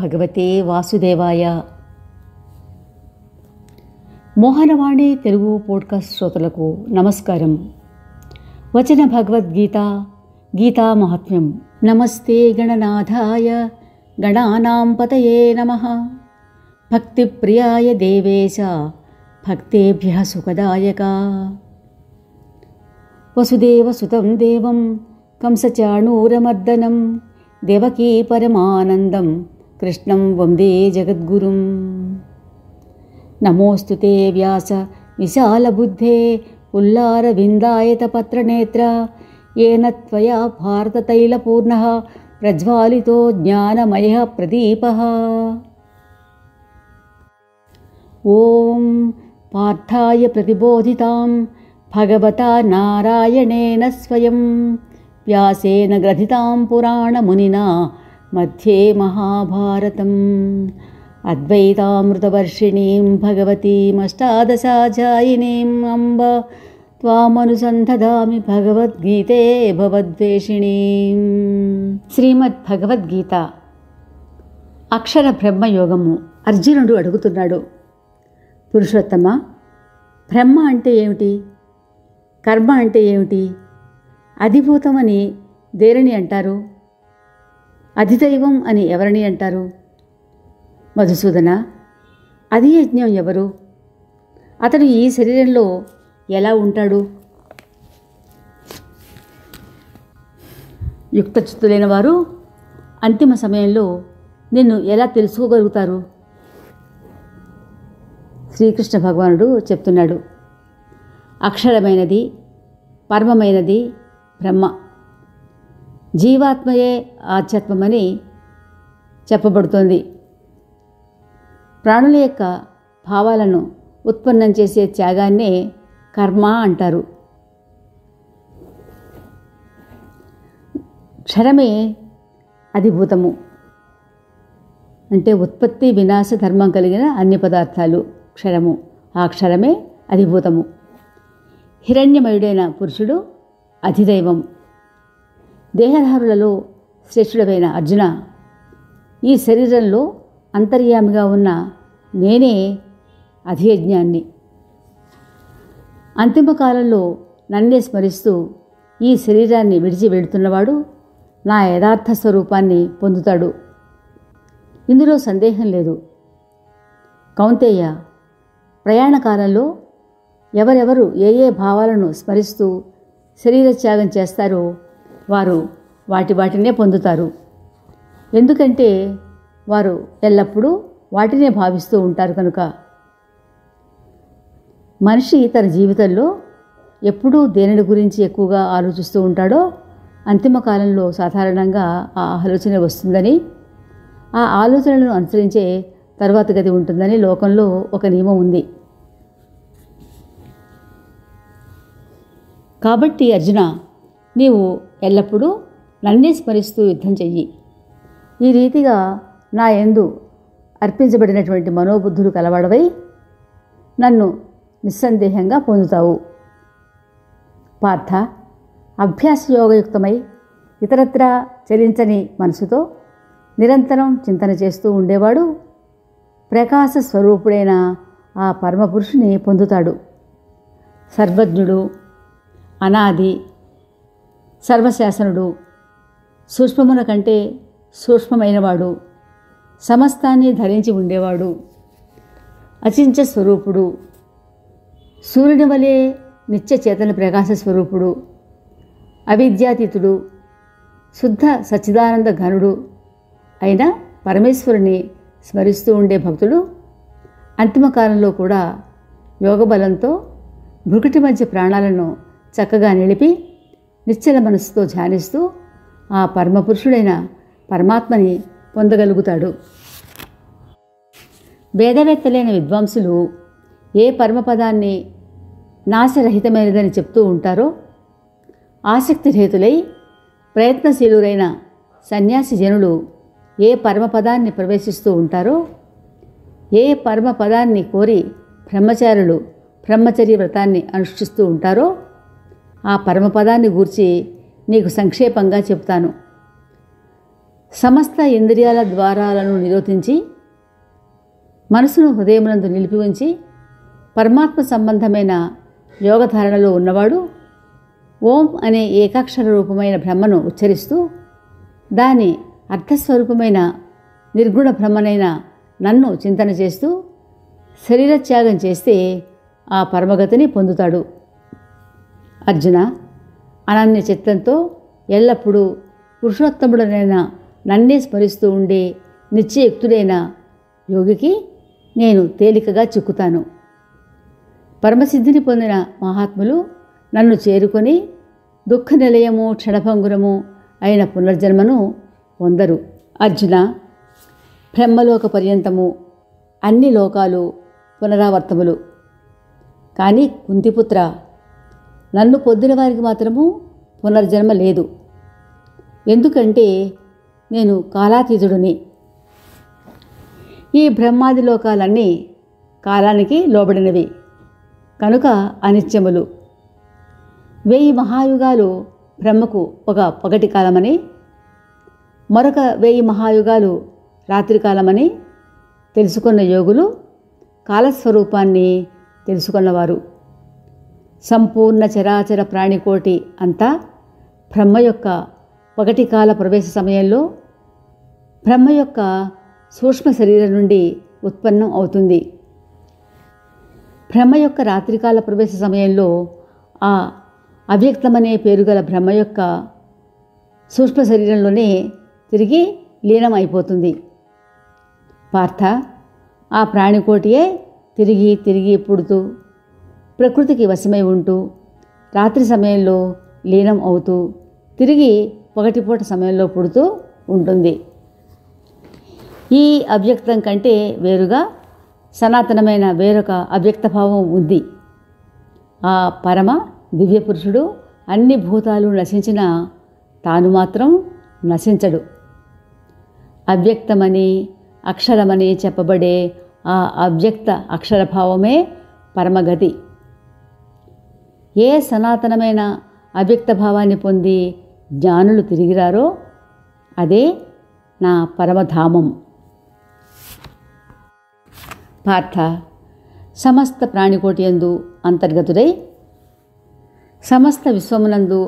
భగవతే వాసుదేవాయ. మోహనవాణి తెలుగు పోడ్కాస్ట్ శ్రోతలకు నమస్కారం. వచన భగవద్గీత గీతా మహాత్మ్యం. నమస్తే గణనాథాయ గణానాం పతయే నమః. భక్తిప్రియాయ దేవేశ భక్తేభ్యః సుఖదాయక. వసుదేవసుతం దేవం కంసచాణూరమర్దనం దేవకీ పరమానందం కృష్ణం వందే జగద్గురుం. నమోస్తుతే వ్యాస విశాలబుద్ధే పుల్లారవిందాయత పత్రనేత్ర ఏన త్వయా భారతతైలపూర్ణః ప్రజ్వాలితో జ్ఞానమయః ప్రదీపః. ఓం పార్థాయ ప్రతిబోధితాం భగవతా నారాయణేన స్వయం వ్యాసేన గ్రథితాం పురాణమునినా మధ్యే మహాభారతం. అద్వైతామృతవర్షిణీం భగవతీమష్టాదశాధ్యాయినీం అంబ త్వామనుసంధదామి భగవద్గీతే భవద్వేషిణీం. శ్రీమద్భగవద్గీత అక్షర బ్రహ్మయోగము. అర్జునుడు అడుగుతున్నాడు, పురుషోత్తమ, బ్రహ్మ అంటే ఏమిటి? కర్మ అంటే ఏమిటి? అధిభూతమని దేనిని అంటారు? అధిదైవం అని ఎవరిని అంటారు? మధుసూదన, అధియజ్ఞం ఎవరు? అతను ఈ శరీరంలో ఎలా ఉంటాడు? యుక్తచిత్తులైన వారు అంతిమ సమయంలో నిన్ను ఎలా తెలుసుకోగలుగుతారు? శ్రీకృష్ణ భగవానుడు చెప్తున్నాడు, అక్షరమైనది పరమమైనది బ్రహ్మ. జీవాత్మయే ఆధ్యాత్మమని చెప్పబడుతోంది. ప్రాణుల యొక్క భావాలను ఉత్పన్నం చేసే త్యాగాన్నే కర్మ అంటారు. క్షరమే అధిభూతము అంటే ఉత్పత్తి వినాశ ధర్మం కలిగిన అన్ని పదార్థాలు క్షరము. ఆ క్షరమే అధిభూతము. హిరణ్యమయుడైన పురుషుడు అధిదైవం. దేహధారులలో శ్రేష్ఠుడైన అర్జున, ఈ శరీరంలో అంతర్యామిగా ఉన్న నేనే అధియజ్ఞాన్ని. అంతిమ కాలంలో నన్నే స్మరిస్తూ ఈ శరీరాన్ని విడిచి వెళుతున్నవాడు నా యథార్థ స్వరూపాన్ని పొందుతాడు. ఇందులో సందేహం లేదు. కౌంతేయ, ప్రయాణ కాలంలో ఎవరెవరు ఏ ఏ భావాలను స్మరిస్తూ శరీర త్యాగం చేస్తారో వారు వాటినే పొందుతారు. ఎందుకంటే వారు ఎల్లప్పుడూ వాటినే భావిస్తూ ఉంటారు కనుక. మనిషి తన జీవితంలో ఎప్పుడూ దేనిని గురించి ఎక్కువగా ఆలోచిస్తూ ఉంటాడో అంతిమ కాలంలో సాధారణంగా ఆ ఆలోచన వస్తుందని, ఆ ఆలోచనలను అనుసరించే తరువాత గది ఉంటుందని లోకంలో ఒక నియమం ఉంది. కాబట్టి అర్జున, నీవు ఎల్లప్పుడూ నన్నే స్మరిస్తూ యుద్ధం చెయ్యి. ఈ రీతిగా నా యందు అర్పించబడినటువంటి మనోబుద్ధులు కలవాడవై నన్ను నిస్సందేహంగా పొందుతావు. పార్థ, అభ్యాసయోగయుక్తమై ఇతరత్రా చలించని మనసుతో నిరంతరం చింతన చేస్తూ ఉండేవాడు ప్రకాశ స్వరూపుడైన ఆ పరమపురుషుని పొందుతాడు. సర్వజ్ఞుడు, అనాది, సర్వశాసనుడు, సూక్ష్మమున కంటే సూక్ష్మమైనవాడు, సమస్తాన్ని ధరించి ఉండేవాడు, అచించ స్వరూపుడు, సూర్యుని వలె నిత్య చేతన ప్రకాశ స్వరూపుడు, అవిద్యాతీతుడు, శుద్ధ సచ్చిదానంద ఘనుడు అయిన పరమేశ్వరుని స్మరిస్తూ ఉండే భక్తుడు అంతిమకాలంలో కూడా యోగబలంతో భృకుటి మధ్య ప్రాణాలను చక్కగా నిలిపి నిశ్చల మనస్సుతో ధ్యానిస్తూ ఆ పరమపురుషుడైన పరమాత్మని పొందగలుగుతాడు. వేదవేత్తలైన విద్వాంసులు ఏ పరమపదాన్ని నాశరహితమైనదని చెప్తూ ఉంటారో, ఆసక్తిరహితులై ప్రయత్నశీలురైన సన్యాసి జనులు ఏ పరమపదాన్ని ప్రవేశిస్తూ ఉంటారో, ఏ పరమపదాన్ని కోరి బ్రహ్మచారులు బ్రహ్మచర్య వ్రతాన్ని అనుష్ఠిస్తూ ఉంటారో ఆ పరమపదాన్ని గూర్చి నీకు సంక్షేపంగా చెప్తాను. సమస్త ఇంద్రియాల ద్వారాలను నిరోధించి మనసును హృదయమునందు నిలిపి ఉంచి పరమాత్మ సంబంధమైన యోగధారణలో ఉన్నవాడు ఓం అనే ఏకాక్షర రూపమైన బ్రహ్మను ఉచ్చరిస్తూ దాని అర్థస్వరూపమైన నిర్గుణ బ్రహ్మనైన నన్ను చింతన చేస్తూ శరీరత్యాగం చేస్తే ఆ పరమగతిని పొందుతాడు. అర్జున, అనన్య చిత్తంతో ఎల్లప్పుడూ పురుషోత్తముడనైన నన్నే స్మరిస్తూ ఉండే నిత్యయుక్తుడైన యోగికి నేను తేలికగా చిక్కుతాను. పరమసిద్ధిని పొందిన మహాత్ములు నన్ను చేరుకొని దుఃఖ నిలయము క్షణభంగురము అయిన పునర్జన్మను పొందరు. అర్జున, బ్రహ్మలోక పర్యంతము అన్ని లోకాలు పునరావర్తములు. కానీ కుంతిపుత్ర, నన్ను పొందిన వారికి మాత్రము పునర్జన్మ లేదు. ఎందుకంటే నేను కాలాతీతుడిని. ఈ బ్రహ్మాది లోకాలన్నీ కాలానికి లోబడినవి కనుక అనిత్యములు. 1000 మహాయుగాలు బ్రహ్మకు ఒక పగటి కాలమని, మరొక 1000 మహాయుగాలు రాత్రికాలమని తెలుసుకున్న యోగులు కాలస్వరూపాన్ని తెలుసుకున్నవారు. సంపూర్ణ చరాచర ప్రాణికోటి అంతా బ్రహ్మ యొక్క పగటి కాల ప్రవేశ సమయంలో బ్రహ్మ యొక్క సూక్ష్మ శరీరం నుండి ఉత్పన్నం అవుతుంది. బ్రహ్మ యొక్క రాత్రికాల ప్రవేశ సమయంలో ఆ అవ్యక్తమనే పేరుగల బ్రహ్మ యొక్క సూక్ష్మ శరీరంలోనే తిరిగి లీనం అయిపోతుంది. పార్థ, ఆ ప్రాణికోటియే తిరిగి తిరిగి పుడుతూ ప్రకృతికి వశమై ఉంటూ రాత్రి సమయంలో లీనం అవుతూ తిరిగి పగటిపూట సమయంలో పుడుతూ ఉంటుంది. ఈ అవ్యక్తం కంటే వేరుగా సనాతనమైన వేరొక అవ్యక్తభావం ఉంది. ఆ పరమ దివ్య పురుషుడు అన్ని భూతాలు నశించినా తాను మాత్రం నశించడు. అవ్యక్తమని అక్షరమని చెప్పబడే ఆ అవ్యక్త అక్షరభావమే పరమగతి. ఏ సనాతనమైన అవ్యక్త భావాన్ని పొంది జ్ఞానులు తిరిగిరారో అదే నా పరమధామం. పార్థ, సమస్త ప్రాణికోటి యందు అంతర్గతుడై సమస్త విశ్వమునందు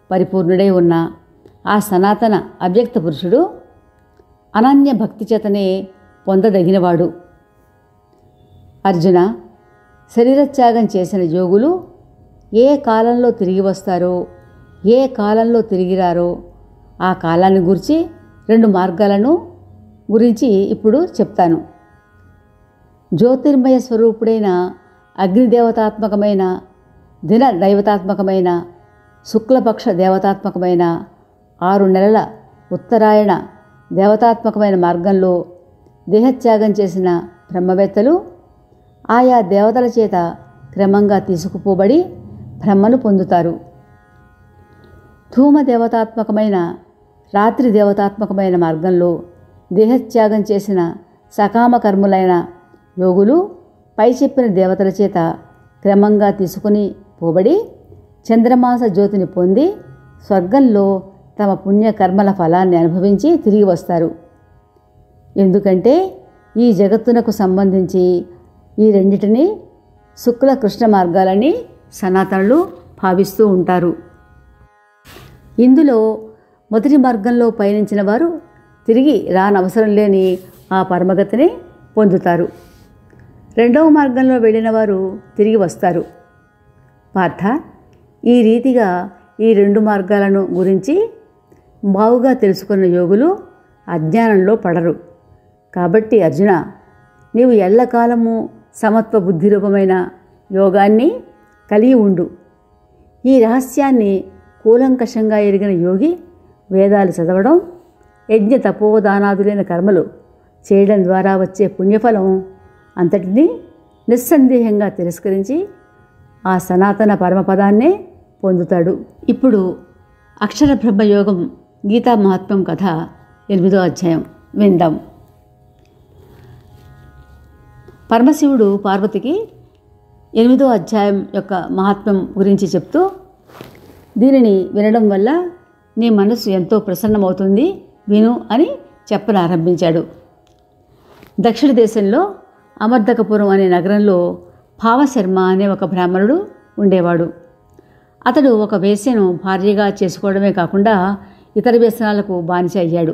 పరిపూర్ణుడై ఉన్న ఆ సనాతన అవ్యక్త పురుషుడు అనన్య భక్తి చేతనే పొందదగినవాడు. అర్జున, శరీరత్యాగం చేసిన యోగులు ఏ కాలంలో తిరిగి వస్తారో, ఏ కాలంలో తిరిగిరారో ఆ కాలాన్ని గురించి 2 మార్గాలను గురించి ఇప్పుడు చెప్తాను. జ్యోతిర్మయ స్వరూపుడైన అగ్నిదేవతాత్మకమైన, దిన దైవతాత్మకమైన, శుక్లపక్ష దేవతాత్మకమైన 6 నెలల ఉత్తరాయణ దేవతాత్మకమైన మార్గంలో దేహత్యాగం చేసిన బ్రహ్మవేత్తలు ఆయా దేవతల చేత క్రమంగా తీసుకుపోబడి బ్రహ్మను పొందుతారు. ధూమ దేవతాత్మకమైన, రాత్రి దేవతాత్మకమైన మార్గంలో దేహత్యాగం చేసిన సకామ కర్ములైన యోగులు పై చెప్పిన దేవతల చేత క్రమంగా తీసుకుని పోబడి చంద్రమాస జ్యోతిని పొంది స్వర్గంలో తమ పుణ్యకర్మల ఫలాన్ని అనుభవించి తిరిగి వస్తారు. ఎందుకంటే ఈ జగత్తునకు సంబంధించి ఈ రెండిటిని శుక్ల కృష్ణ మార్గాలని సనాతనులు భావిస్తూ ఉంటారు. ఇందులో మొదటి మార్గంలో పయనించిన వారు తిరిగి రానవసరం లేని ఆ పరమగతిని పొందుతారు. 2వ మార్గంలో వెళ్ళిన వారు తిరిగి వస్తారు. పార్థ, ఈ రీతిగా ఈ 2 మార్గాలను గురించి బావుగా తెలుసుకున్న యోగులు అజ్ఞానంలో పడరు. కాబట్టి అర్జున, నీవు ఎల్లకాలము సమత్వ బుద్ధి రూపమైన యోగాన్ని కలిగి ఉండు. ఈ రహస్యాన్ని కూలంకషంగా ఎరిగిన యోగి వేదాలు చదవడం, యజ్ఞ తపోదానాదులైన కర్మలు చేయడం ద్వారా వచ్చే పుణ్యఫలం అంతటినీ నిస్సందేహంగా తిరస్కరించి ఆ సనాతన పరమపదాన్నే పొందుతాడు. ఇప్పుడు అక్షర బ్రహ్మయోగం గీతా మహాత్మ్యం కథ 8వ అధ్యాయం విందాం. పరమశివుడు పార్వతికి 8వ అధ్యాయం యొక్క మహాత్మ్యం గురించి చెప్తూ, దీనిని వినడం వల్ల నీ మనసు ఎంతో ప్రసన్నమవుతుంది, విను అని చెప్పనారంభించాడు. దక్షిణ దేశంలో అమర్దకపురం అనే నగరంలో భావశర్మ అనే ఒక బ్రాహ్మణుడు ఉండేవాడు. అతడు ఒక వేశ్యను భార్యగా చేసుకోవడమే కాకుండా ఇతర వ్యసనాలకు బానిస అయ్యాడు.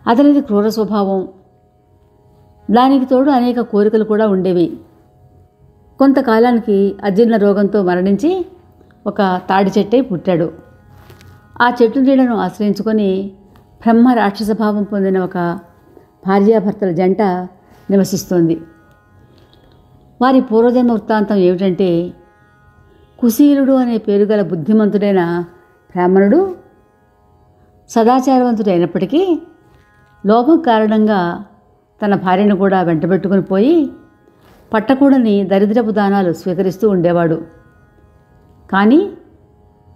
అతనిది క్రూర స్వభావం. దానికి తోడు అనేక కోరికలు కూడా ఉండేవి. కొంతకాలానికి అజీర్ణ రోగంతో మరణించి ఒక తాడి చెట్టై పుట్టాడు. ఆ చెట్టు నీడను ఆశ్రయించుకొని బ్రహ్మ రాక్షస భావం పొందిన ఒక భార్యాభర్తల జంట నివసిస్తోంది. వారి పూర్వజన్మ వృత్తాంతం ఏమిటంటే, కుశీలుడు అనే పేరు గల బుద్ధిమంతుడైన బ్రాహ్మణుడు సదాచారవంతుడైనప్పటికీ లోభం కారణంగా తన భార్యను కూడా వెంటబెట్టుకుని పోయి పట్టకూడని దరిద్రపు దానాలు స్వీకరిస్తూ ఉండేవాడు. కానీ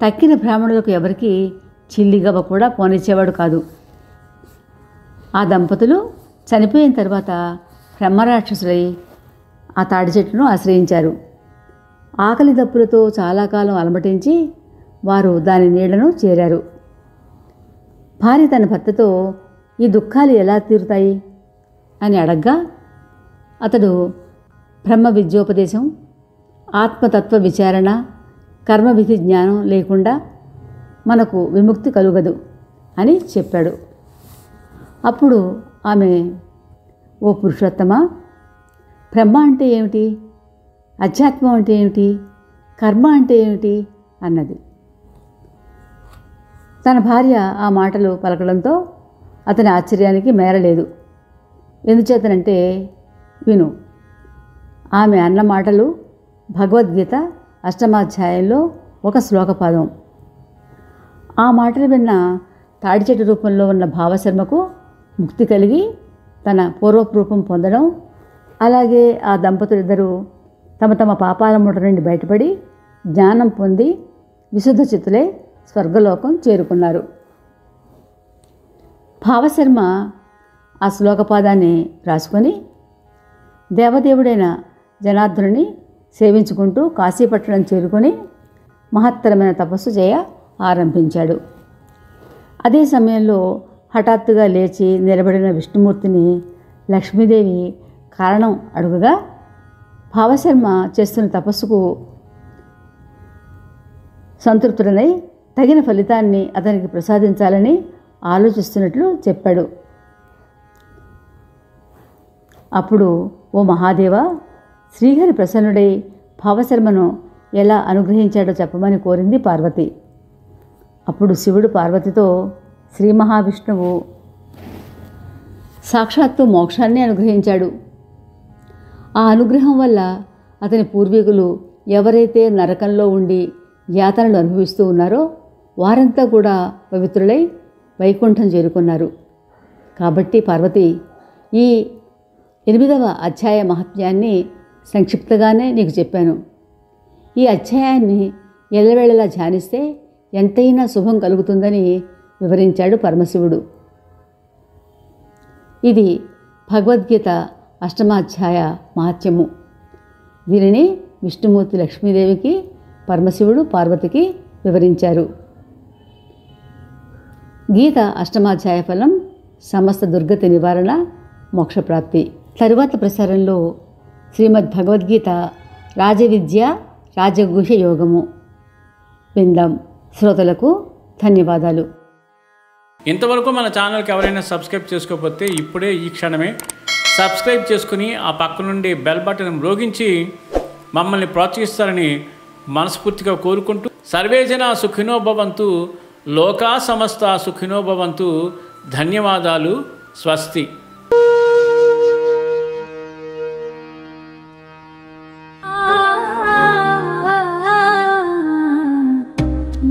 తక్కిన బ్రాహ్మణులకు ఎవరికీ చిల్లిగవ్వ కూడా పోనిచ్చేవాడు కాదు. ఆ దంపతులు చనిపోయిన తర్వాత బ్రహ్మరాక్షసులై ఆ తాడి చెట్టును ఆశ్రయించారు. ఆకలి దప్పులతో చాలా కాలం అలమటించి వారు దాని నీడను చేరారు. భార్య తన భర్తతో ఈ దుఃఖాలు ఎలా తీరుతాయి అని అడగ్గా అతడు బ్రహ్మ విద్యోపదేశం, ఆత్మతత్వ విచారణ, కర్మవిధి జ్ఞానం లేకుండా మనకు విముక్తి కలుగదు అని చెప్పాడు. అప్పుడు ఆమె, ఓ పురుషోత్తమా, బ్రహ్మ అంటే ఏమిటి, అధ్యాత్మం అంటే ఏమిటి, కర్మ అంటే ఏమిటి అన్నది. తన భార్య ఆ మాటలు పలకడంతో అతని ఆశ్చర్యానికి మేరలేదు. ఎందుచేతనంటే, విను, ఆమె అన్న మాటలు భగవద్గీత 8వ అధ్యాయంలో ఒక శ్లోకపాదం. ఆ మాటలు విన్న తాడి చెట్టు రూపంలో ఉన్న భావశర్మకు ముక్తి కలిగి తన పూర్వపు రూపం పొందడం, అలాగే ఆ దంపతులిద్దరూ తమ తమ పాపాల మూట నుండి బయటపడి జ్ఞానం పొంది విశుద్ధ చిత్తులై స్వర్గలోకం చేరుకున్నారు. భావశర్మ ఆ శ్లోకపాదాన్ని రాసుకొని దేవదేవుడైన జనార్దనుని సేవించుకుంటూ కాశీపట్టణం చేరుకొని మహత్తరమైన తపస్సు చేయ ఆరంభించాడు. అదే సమయంలో హఠాత్తుగా లేచి నిలబడిన విష్ణుమూర్తిని లక్ష్మీదేవి కారణం అడుగగా భావశర్మ చేస్తున్న తపస్సుకు సంతృప్తుడనై తగిన ఫలితాన్ని అతనికి ప్రసాదించాలని ఆలోచిస్తున్నట్లు చెప్పాడు. అప్పుడు, ఓ మహాదేవ, శ్రీహరి ప్రసన్నుడై భావశర్మను ఎలా అనుగ్రహించాడో చెప్పమని కోరింది పార్వతి. అప్పుడు శివుడు పార్వతితో, శ్రీ మహావిష్ణువు సాక్షాత్తు మోక్షాన్ని అనుగ్రహించాడు. ఆ అనుగ్రహం వల్ల అతని పూర్వీకులు ఎవరైతే నరకంలో ఉండి యాతనలు అనుభవిస్తూ ఉన్నారో వారంతా కూడా పవిత్రులై వైకుంఠం చేరుకున్నారు. కాబట్టి పార్వతి, ఈ 8వ అధ్యాయ మహాత్మ్యాన్ని సంక్షిప్తంగానే నీకు చెప్పాను. ఈ అధ్యాయాన్ని ఎల్లవేళలా ధ్యానిస్తే ఎంతైనా శుభం కలుగుతుందని వివరించాడు పరమశివుడు. ఇది భగవద్గీత 8వ అధ్యాయ మహాత్మ్యము. దీనిని విష్ణుమూర్తి లక్ష్మీదేవికి, పరమశివుడు పార్వతికి వివరించారు. గీత 8వ అధ్యాయ ఫలం సమస్త దుర్గతి నివారణ, మోక్షప్రాప్తి. తరువాత ప్రసారంలో శ్రీమద్ భగవద్గీత రాజవిద్య రాజగుహ్య యోగము విందాం. శ్రోతలకు ధన్యవాదాలు. ఇంతవరకు మన ఛానల్కి ఎవరైనా సబ్స్క్రైబ్ చేసుకోకపోతే ఇప్పుడే ఈ క్షణమే సబ్స్క్రైబ్ చేసుకుని ఆ పక్క నుండి బెల్ బటన్ మ్రోగించి మమ్మల్ని ప్రోత్సహిస్తారని మనస్ఫూర్తిగా కోరుకుంటూ, సర్వే జనా సుఖినో భవంతు, లోకా సమస్త సుఖినో భవంతు. ధన్యవాదాలు. స్వస్తి.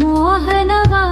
మోహనవా